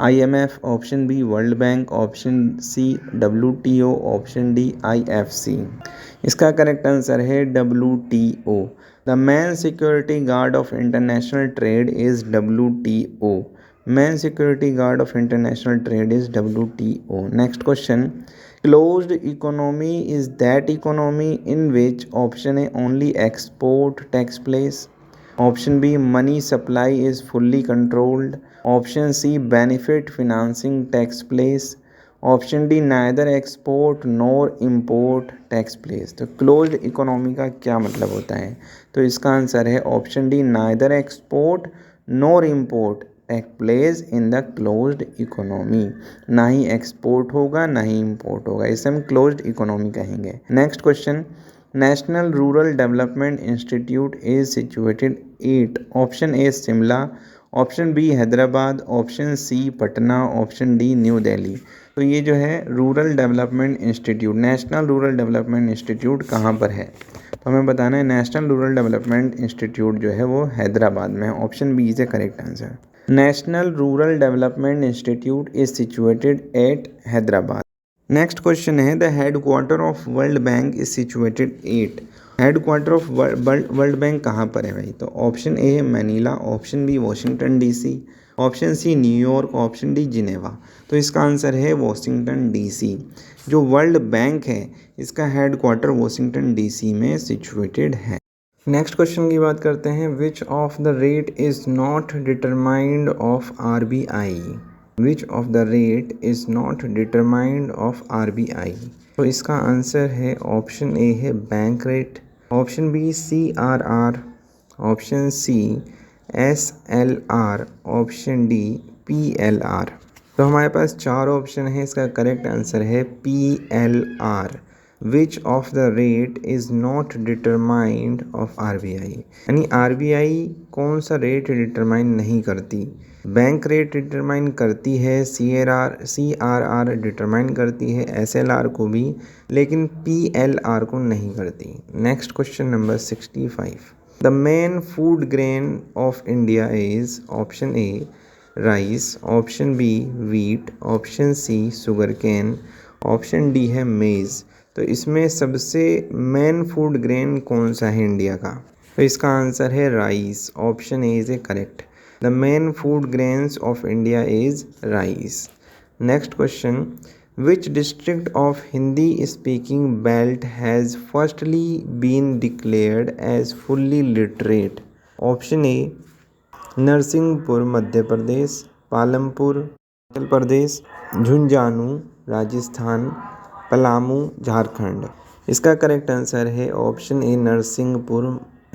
IMF, option B world bank, option C WTO, option D IFC। इसका करेक्ट आंसर है WTO। The main security guard of international trade is WTO। Main security guard of international trade is WTO। Next question, closed economy is that economy in which option A only export takes place, option B money supply is fully controlled, option C benefit financing takes place, option D neither export nor import takes place। तो closed economy का क्या मतलब होता है? तो इसका आंसर है option D neither export nor import take place in the closed economy. ना ही एक्सपोर्ट होगा ना ही इम्पोर्ट होगा, इसे हम क्लोज्ड इकोनॉमी कहेंगे। Next question, national rural development institute is situated at option A Shimla, option B Hyderabad, option C Patna, option D new Delhi. तो ये जो है rural development institute, national rural development institute कहाँ पर है? तो हमें बताना है नेशनल रूरल डेवलपमेंट इंस्टीट्यूट जो है वो हैदराबाद में है। Option B is a correct answer. National rural development institute is situated at Hyderabad. Next question है, the headquarter of world bank is situated at. Headquarter of world bank कहाँ पर है भाई? तो ऑप्शन ए है Manila, option B Washington DC, option C New York, option D Geneva. तो इसका आंसर है वॉशिंगटन DC। जो वर्ल्ड बैंक है इसका हेडक्वार्टर वॉशिंगटन DC में सिचुएटेड है। नेक्स्ट क्वेश्चन की बात करते हैं, which of the rate is not determined of RBI। Which of the rate is not determined of RBI। तो इसका आंसर है ऑप्शन ए है bank rate, option B CRR, option C SLR, option D PLR। तो हमारे पास चार ऑप्शन है, इसका करेक्ट आंसर है PLR। Which of the rate is not determined of RBI, यानी RBI कौन सा रेट डिटरमाइन नहीं करती। बैंक रेट डिटरमाइन करती है, CRR डिटरमाइन करती है, SLR को भी, लेकिन PLR को नहीं करती। Next question number 65। The main food grain of India is option A rice, option B wheat, option C sugar cane, option D है मेज़। तो इसमें सबसे मेन फूड ग्रेन कौन सा है इंडिया का? तो इसका आंसर है rice, option A is a correct. The main food grains of India is rice. Next question, which district of Hindi speaking belt has firstly been declared as fully literate? Option A Narsinghpur Madhya Pradesh, Palampur Himachal Pradesh, Jhunjhunu Rajasthan, Palamu Jharkhand. इसका करेक्ट आंसर है ऑप्शन ए नरसिंहपुर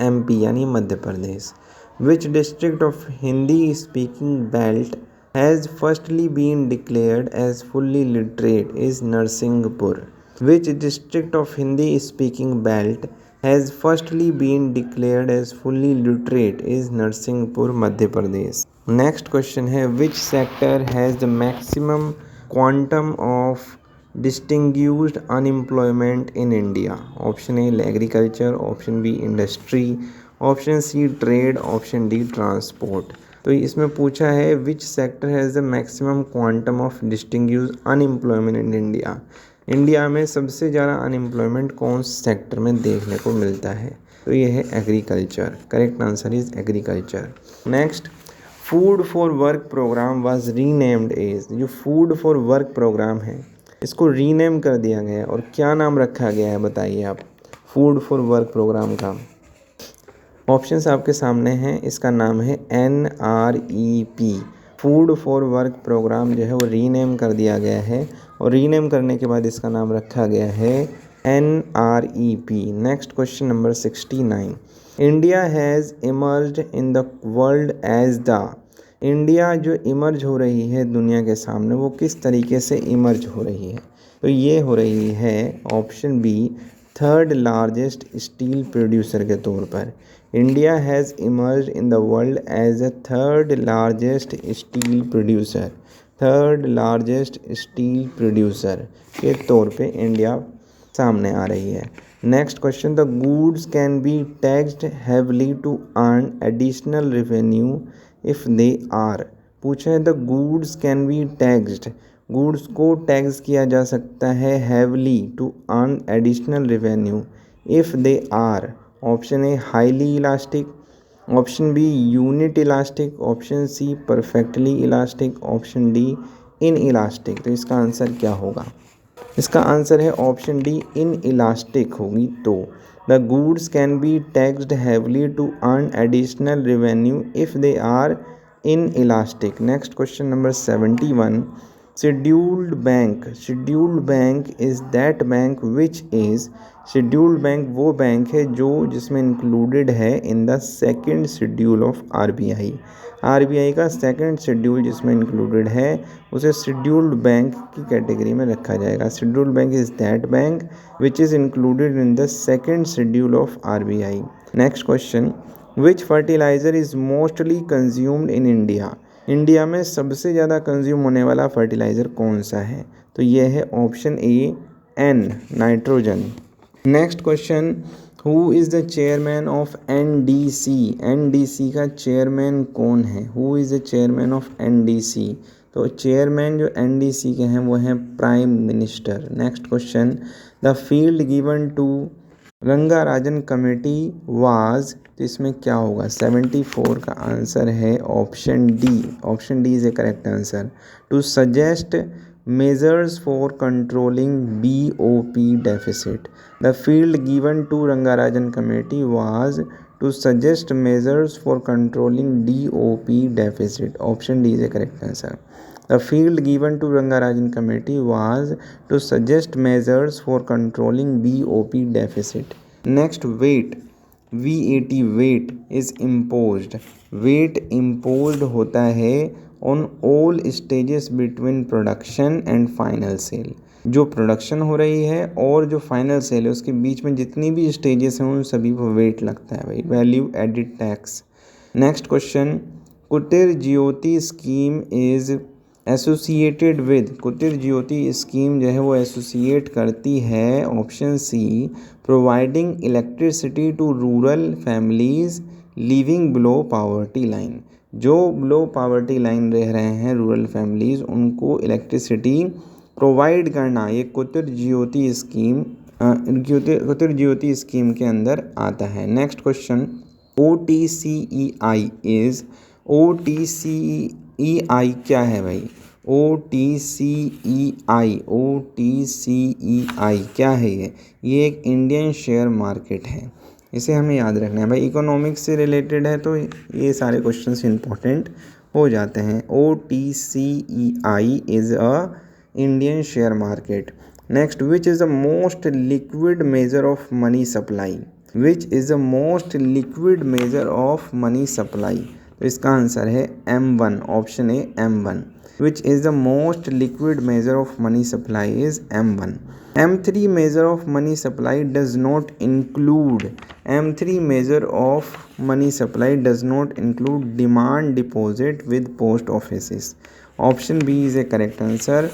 MP यानी Madhya Pradesh. Which district of Hindi speaking belt has firstly been declared as fully literate is Narsinghpur. Which district of Hindi speaking belt has firstly been declared as fully literate is Narsinghpur Madhya Pradesh. Next question है, which sector has the maximum quantum of distinguished unemployment in India? Option A agriculture, option B industry, option C trade, option D transport. तो इसमें पूछा है which sector has the maximum quantum of distinguished unemployment in India. India में सबसे ज़्यादा अनएम्प्लॉयमेंट कौन से सेक्टर में देखने को मिलता है? तो ये है agriculture. Correct answer is agriculture. Next, food for work programme was renamed as. जो फूड फॉर वर्क प्रोग्राम है इसको रीनेम कर दिया गया है, और क्या नाम रखा गया है बताइए आप फूड फॉर वर्क प्रोग्राम का? ऑप्शंस आपके सामने हैं, इसका नाम है NREP। Food for work programme जो है वो रीनेम कर दिया गया है, और रीनेम करने के बाद इसका नाम रखा गया है NREP। Next question number 69। India has emerged in the world as the. India जो इमर्ज हो रही है दुनिया के सामने, वो किस तरीके से इमर्ज हो रही है? तो ये हो रही है option B third largest steel producer के तौर पर। India has emerge in the world as a third largest steel producer. Third largest steel producer के तौर पे इंडिया सामने आ रही है। Next question, the goods can be taxed heavily to earn additional revenue if they are. पूछा है the goods can be taxed, goods को टैक्स किया जा सकता है heavily to earn additional revenue if they are. Option A highly elastic, option B unit elastic, option C perfectly elastic, option D inelastic. तो इसका आंसर क्या होगा? इसका आंसर है ऑप्शन डी इन इलास्टिक होगी। तो the goods can be taxed heavily to earn additional revenue if they are inelastic. Next question number 71। Scheduled bank, scheduled bank is that bank which is. Scheduled bank वो बैंक है जो जिसमें इंक्लूडेड है in the second schedule of RBI। RBI का सेकंड शेड्यूल जिसमें इंक्लूडेड है उसे शेड्यूल्ड बैंक की कैटेगरी में रखा जाएगा। Scheduled bank is that bank which is included in the second schedule of RBI। Next question, which fertiliser is mostly consumed in India. India में सबसे ज़्यादा कंज्यूम होने वाला फर्टिलाइज़र कौन सा है? तो ये है option A N, nitrogen. Next question, who is the chairman of NDC। NDC का चेयरमैन कौन है? Who is the chairman of NDC? तो चेयरमैन जो NDC के हैं वो हैं prime minister. Next question, the field given to Rangarajan committee was. तो इसमें क्या होगा? 74 का आंसर है option D. Option D is a correct answer. To suggest measures for controlling BOP deficit. The field given to Rangarajan committee was to suggest measures for controlling DOP deficit. Option D is a correct answer. The field given to Rangarajan committee was to suggest measures for controlling BOP deficit. Next, weight. VAT VAT is imposed, VAT imposed होता है on all stages between production and final sale. जो प्रोडक्शन हो रही है और जो फाइनल सेल है उसके बीच में जितनी भी स्टेजेस हैं उन सभी पर वेट लगता है भाई, value added tax. Next question, Kutir Jyoti scheme is associated with, Kutir Jyoti scheme जो है वो एसोसिएट करती है, option C, providing electricity to rural families living below poverty line. जो बिलो पॉवर्टी लाइन रह रहे हैं रूरल फैमिलीज़, उनको इलेक्ट्रिसिटी प्रोवाइड करना ये कुटीर ज्योति स्कीम कुटीर ज्योति स्कीम के अंदर आता है। Next question, OTCEI is, OTCEI क्या है भाई? OTCEI क्या है ये एक इंडियन शेयर मार्केट है, इसे हमें याद रखना है भाई। इकोनॉमिक्स से रिलेटेड है तो ये सारे क्वेश्चंस इंपॉर्टेंट हो जाते हैं। OTCEI is a Indian share market. Next, which is the most liquid measure of money supply, which is the most liquid measure of money supply? तो इसका आंसर है M1, option A M1। Which is the most liquid measure of money supply is M1। M3 measure of money supply does not include, M3 measure of money supply does not include demand deposit with post offices. Option B is a correct answer,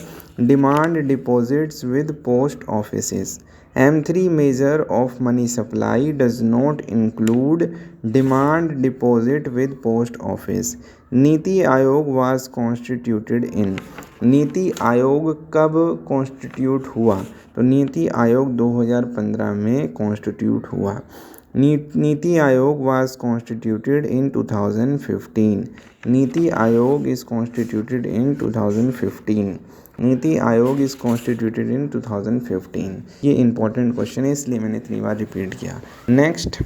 demand deposits with post offices. M3 measure of money supply does not include demand deposit with post office. NITI Aayog was constituted in, NITI Aayog कब कॉन्स्टिट्यूट हुआ? तो नीति आयोग 2015 में कॉन्स्टिट्यूट हुआ। NITI Aayog was constituted in 2015, NITI Aayog is constituted in 2015, नीति इज कॉन्स्टिट्यूटेड इन 2015। ये इंपॉर्टेंट क्वेश्चन है इसलिए मैंने इतनी बार रिपीट किया। नेक्स्ट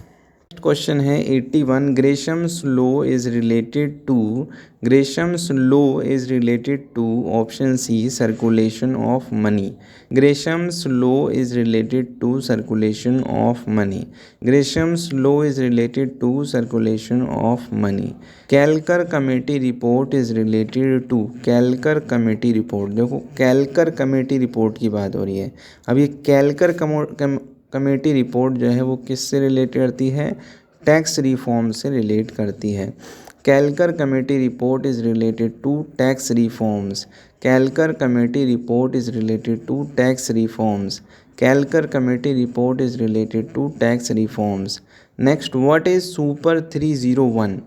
क्वेश्चन है 81, Gresham's law is related to, Gresham's law is related to, option C, circulation of money. Gresham's law is related to circulation of money, Gresham's law is related to circulation of money. Kelkar committee report is related to, Kelkar committee report, देखो कैलकर कमेटी रिपोर्ट की बात हो रही है। अब ये कैलकर कमेटी रिपोर्ट जो है वो किससे रिलेट करती है? टैक्स रिफॉर्म से रिलेट करती है। Kelkar committee report is related to tax reforms, Kelkar committee report is related to tax reforms, Kelkar committee report is related to tax reforms. Next, what is super 301,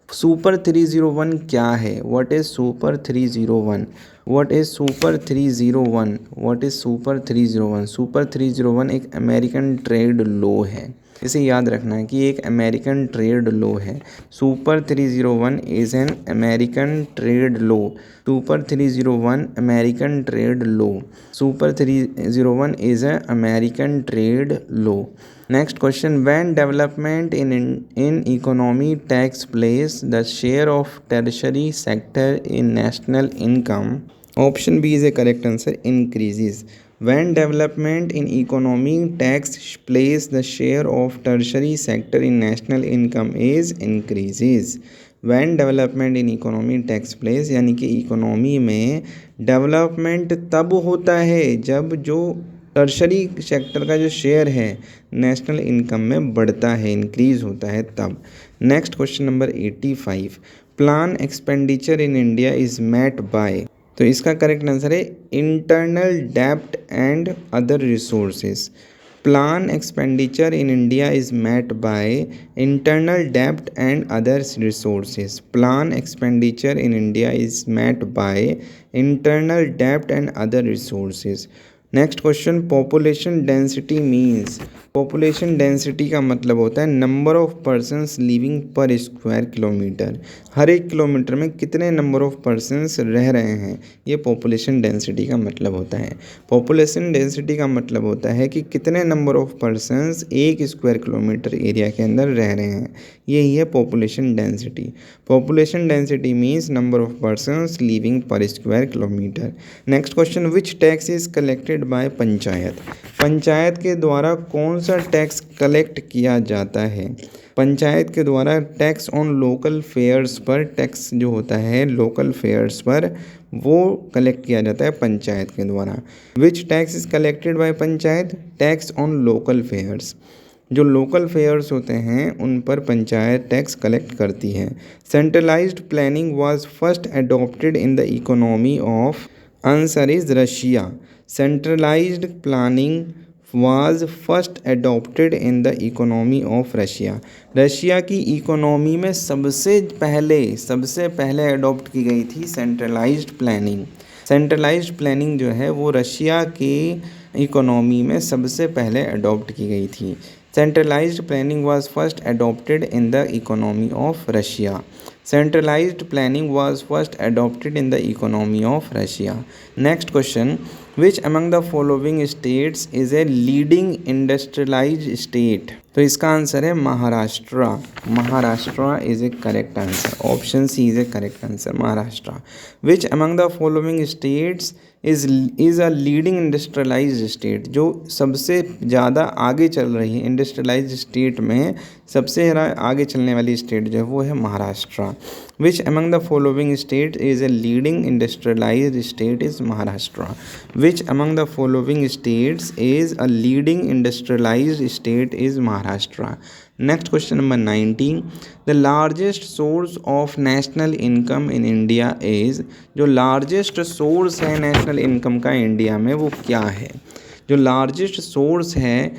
super 301 क्या है? What is super 301, what is super 301, what is super 301? Super 301 एक अमेरिकन ट्रेड लॉ है, इसे याद रखना है कि एक अमेरिकन ट्रेड लॉ है। Super 301 is an American trade law, super 301 American trade law, super 301 is a American trade law. Next question, when development in economy takes place, the share of tertiary sector in national income, option B is a correct answer, increases. When development in economy takes place, the share of tertiary sector in national income is increases. When development in economy takes place, यानी कि इकोनॉमी में डेवलपमेंट तब होता है जब जो टर्शरी सेक्टर का जो शेयर है नेशनल इनकम में बढ़ता है, इंक्रीज होता है तब। Next question number 85, plan expenditure in India is met by, तो इसका करेक्ट आंसर है इंटरनल डेब्ट and other resources. Plan expenditure in India is met by internal डेब्ट and other resources, plan expenditure in India is met by internal डेब्ट and other resources. Next question, population density means, population density का मतलब होता है number of persons living per square kilometre, हर एक किलोमीटर में कितने नंबर ऑफ पर्सन्स रह रहे हैं, ये पॉपुलेशन डेंसिटी का मतलब होता है। पॉपुलेशन डेंसिटी का मतलब होता है कि कितने नंबर ऑफ पर्सन्स एक स्क्वायर किलोमीटर एरिया के अंदर रह रहे हैं, यही है population density. Population density means number of persons living per square kilometre. Next question, which tax is collected collected by panchayat. Panchayat के द्वारा कौन सा टैक्स कलेक्ट किया जाता है? पंचायत के द्वारा टैक्स ऑन लोकल फेयर्स पर, टैक्स जो होता है लोकल फेयर्स पर, वो कलेक्ट किया जाता है पंचायत के द्वारा। Which tax is collected by panchayat? Tax on local fairs. जो लोकल फेयर्स होते हैं उन पर पंचायत टैक्स कलेक्ट करती है। Centralised planning was first adopted in the economy of, answer is Russia. Centralised planning was first adopted in the economy of Russia. Russia की इकोनॉमी में सबसे पहले अडॉप्ट की गई थी सेंट्रलाइज्ड प्लानिंग। सेंट्रलाइज्ड प्लानिंग जो है वो रशिया की इकोनॉमी में सबसे पहले अडॉप्ट की गई थी। Centralized planning was first adopted in the economy of Russia. Centralized planning was first adopted in the economy of Russia. Next question. Which among the following states is a leading industrialized state? तो इसका आंसर है Maharashtra. Maharashtra is a correct answer. Option C is a correct answer, Maharashtra. Which among the following states is a leading industrialised state? जो सबसे ज़्यादा आगे चल रही है इंडस्ट्रियलाइज्ड स्टेट में, सबसे आगे चलने वाली स्टेट जो है वो है Maharashtra. Which among the following state is a leading industrialised state is Maharashtra. Which among the following states is a leading industrialised state is Maharashtra. Next question number 19। The largest source of national income in India is? जो लार्जेस्ट सोर्स है नेशनल इनकम का इंडिया में वो क्या है? जो लार्जेस्ट सोर्स है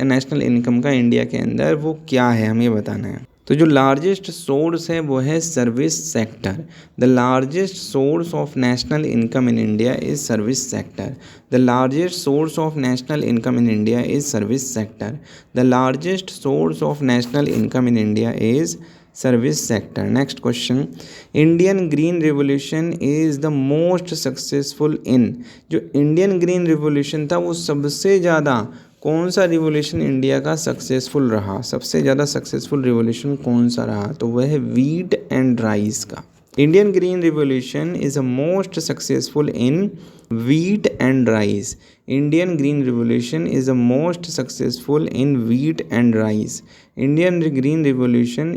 नेशनल इनकम का इंडिया के अंदर वो क्या है, हमें बताना है। तो जो लार्जेस्ट सोर्स है वो है service sector. The largest source of national income in India is service sector. The largest source of national income in India is service sector. The largest source of national income in India is service sector. Next question. Indian green revolution is the most successful in? जो इंडियन ग्रीन रिवोल्यूशन था वो सबसे ज़्यादा कौन सा रिवोल्यूशन इंडिया का सक्सेसफुल रहा? सबसे ज़्यादा सक्सेसफुल रिवोल्यूशन कौन सा रहा? तो वह है वीट एंड राइस का। Indian green revolution is a most successful in wheat and rice. Indian green revolution is a most successful in wheat and rice. Indian green revolution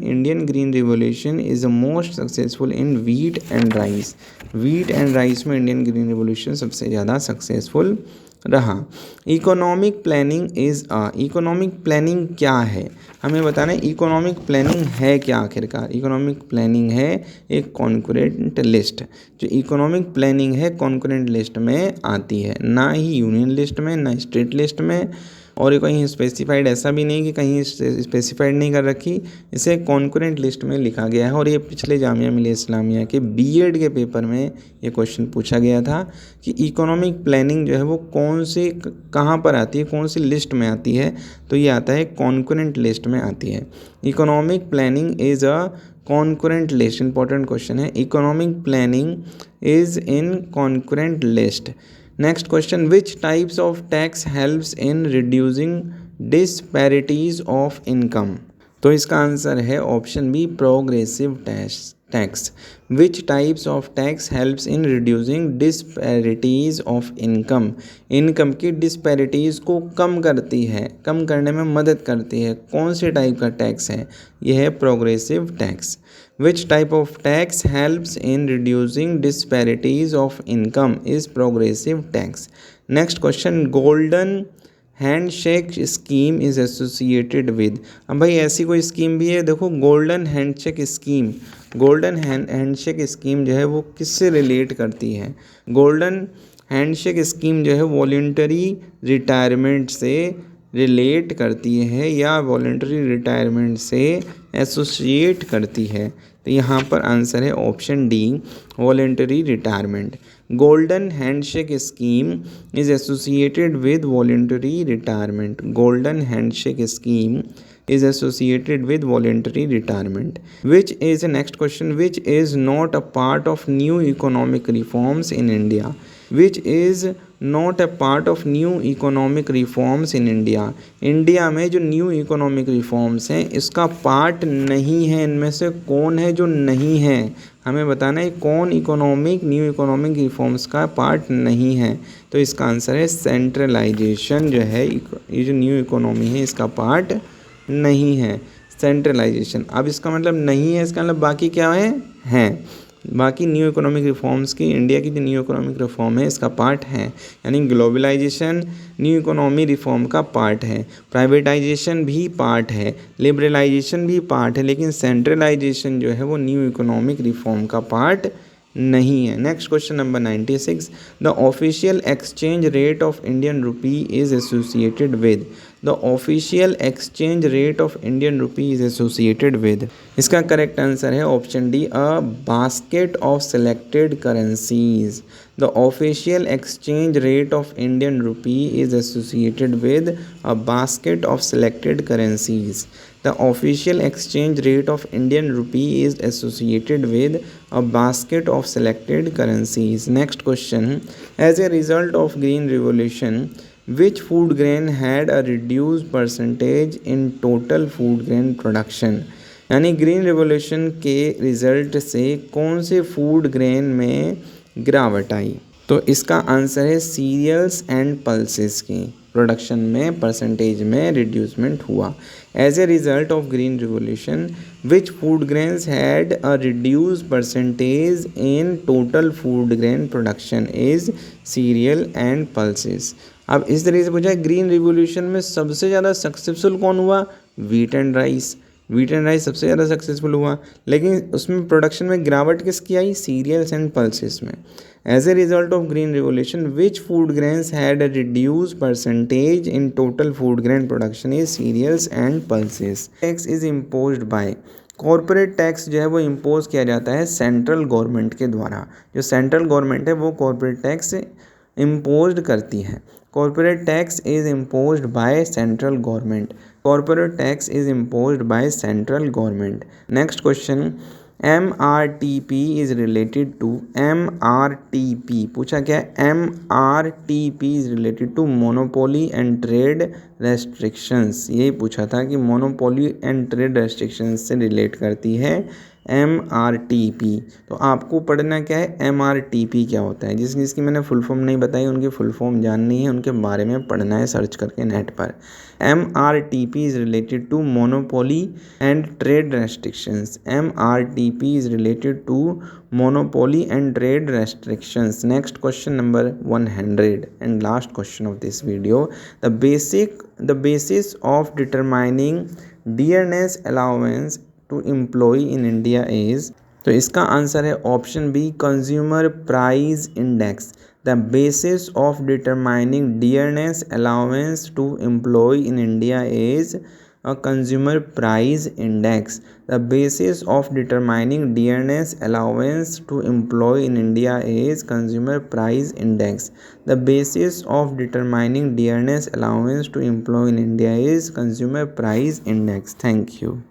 is a most successful in wheat and rice. Wheat and rice में इंडियन ग्रीन रिवोल्यूशन सबसे ज़्यादा सक्सेसफुल रहा। Economic planning is economic planning क्या है, हमें बताना है। इकोनॉमिक प्लानिंग है क्या आखिरकार? इकोनॉमिक प्लानिंग है एक कॉन्करेंट लिस्ट। जो इकोनॉमिक प्लानिंग है कॉन्करेंट लिस्ट में आती है, ना ही यूनियन लिस्ट में, ना स्टेट लिस्ट में, और ये कहीं स्पेसिफाइड ऐसा भी नहीं कि कहीं स्पेसिफाइड नहीं कर रखी, इसे कॉन्करेंट लिस्ट में लिखा गया है। और ये पिछले जामिया मिलिया इस्लामिया के बीएड के पेपर में ये क्वेश्चन पूछा गया था कि इकोनॉमिक प्लानिंग जो है वो कहाँ पर आती है, कौन सी लिस्ट में आती है? तो ये आता है कॉन्करेंट लिस्ट में आती है। Economic planning is a concurrent list. Important question है, economic planning is in concurrent list. Next question. Which types of tax helps in reducing disparities of income? तो इसका आंसर है option B, progressive tax. Which types of tax helps in reducing disparities of income? Income की डिस्पैरिटीज़ को कम करती है, कम करने में मदद करती है। कौन से टाइप का टैक्स है? यह है progressive tax. Which type of tax helps in reducing disparities of income is progressive tax. Next question. Golden handshake scheme is associated with? अब भाई ऐसी कोई स्कीम भी है, देखो golden handshake scheme, golden handshake scheme जो है वो किससे रिलेट करती है? गोल्डन हैंडशेक स्कीम जो है वॉलंटरी रिटायरमेंट से रिलेट करती है या वॉलंटरी रिटायरमेंट से एसोसिएट करती है। तो यहाँ पर आंसर है option D, voluntary retirement. Golden handshake scheme is associated with voluntary retirement. Golden handshake scheme is associated with voluntary retirement. Which is, next question, which is not a part of new economic reforms in India? Which is not a part of new economic reforms in India? India में जो न्यू इकोनॉमिक रिफॉर्म्स हैं इसका पार्ट नहीं है, इनमें से कौन है जो नहीं है? हमें बताना है कौन न्यू इकोनॉमिक रिफॉर्म्स का पार्ट नहीं है। तो इसका आंसर है सेंट्रलाइजेशन जो है, ये जो न्यू इकोनॉमी है इसका पार्ट नहीं है सेंट्रलाइजेशन। अब इसका मतलब नहीं है, इसका मतलब बाकी क्या है बाकी न्यू इकोनॉमिक रिफॉर्म्स की, इंडिया की जो न्यू इकोनॉमिक रिफॉर्म है इसका पार्ट है। यानी ग्लोबलाइजेशन न्यू इकोनॉमी रिफॉर्म का पार्ट है, प्राइवेटाइजेशन भी पार्ट है, लिबरलाइजेशन भी पार्ट है, लेकिन सेंट्रलाइजेशन जो है वो न्यू इकोनॉमिक रिफॉर्म का पार्ट नहीं है। Next question number 96, the official exchange rate of Indian rupee is associated with. The official exchange rate of Indian rupee is associated with, इसका करेक्ट आंसर है option D, a basket of selected currencies. The official exchange rate of Indian rupee is associated with a basket of selected currencies. The official exchange rate of Indian rupee is associated with a basket of selected currencies. Next question. As a result of Green Revolution, which food grain had a reduced percentage in total food grain production? यानी ग्रीन रिवॉल्यूशन के रिजल्ट से कौन से फूड ग्रेन में गिरावट आई? तो इसका आंसर है सीरियल्स एंड पल्सेस की प्रोडक्शन में परसेंटेज में रिड्यूसमेंट हुआ। As a result of green revolution which food grains had a reduce percentage in total food grain production is cereal and pulses. अब इस तरीके से पूछा है ग्रीन रिवॉल्यूशन में सबसे ज़्यादा सक्सेसफुल कौन हुआ? Wheat and rice. Wheat and rice सबसे ज़्यादा सक्सेसफुल हुआ, लेकिन उसमें प्रोडक्शन में गिरावट किसकी आई? सीरियल्स एंड पल्सेस में। As a result of green revolution, which food grains had a reduced percentage in total food grain production is cereals and pulses. Tax is imposed by, corporate tax जो है वो इम्पोज किया जाता है सेंट्रल गवर्नमेंट के द्वारा। जो सेंट्रल गवर्नमेंट है वो कॉरपोरेट टैक्स इम्पोज करती है। Corporate tax is imposed by central government. Corporate tax is imposed by central government. Next question, MRTP is related to, MRTP पूछा क्या है? MRTP is related to monopoly and trade restrictions. यही पूछा था कि मोनोपोली एंड ट्रेड रेस्ट्रिक्शंस से रिलेट करती है MRTP। तो आपको पढ़ना क्या है, MRTP क्या होता है। जिसकी मैंने फुल फॉर्म नहीं बताई, उनकी फुल फॉर्म जाननी है, उनके बारे में पढ़ना है सर्च करके नेट पर। MRTP is related to monopoly and trade restrictions. MRTP is related to monopoly and trade restrictions. Next question number 100 and last question of this video, the basis of determining dearness allowance to employ in India is. तो इसका आंसर है option B, consumer price index. The basis of determining dearness allowance to employ in India is a consumer price index. The basis of determining dearness allowance to employee in India is consumer price index. The basis of determining dearness allowance to employee in India is consumer price index. Thank you.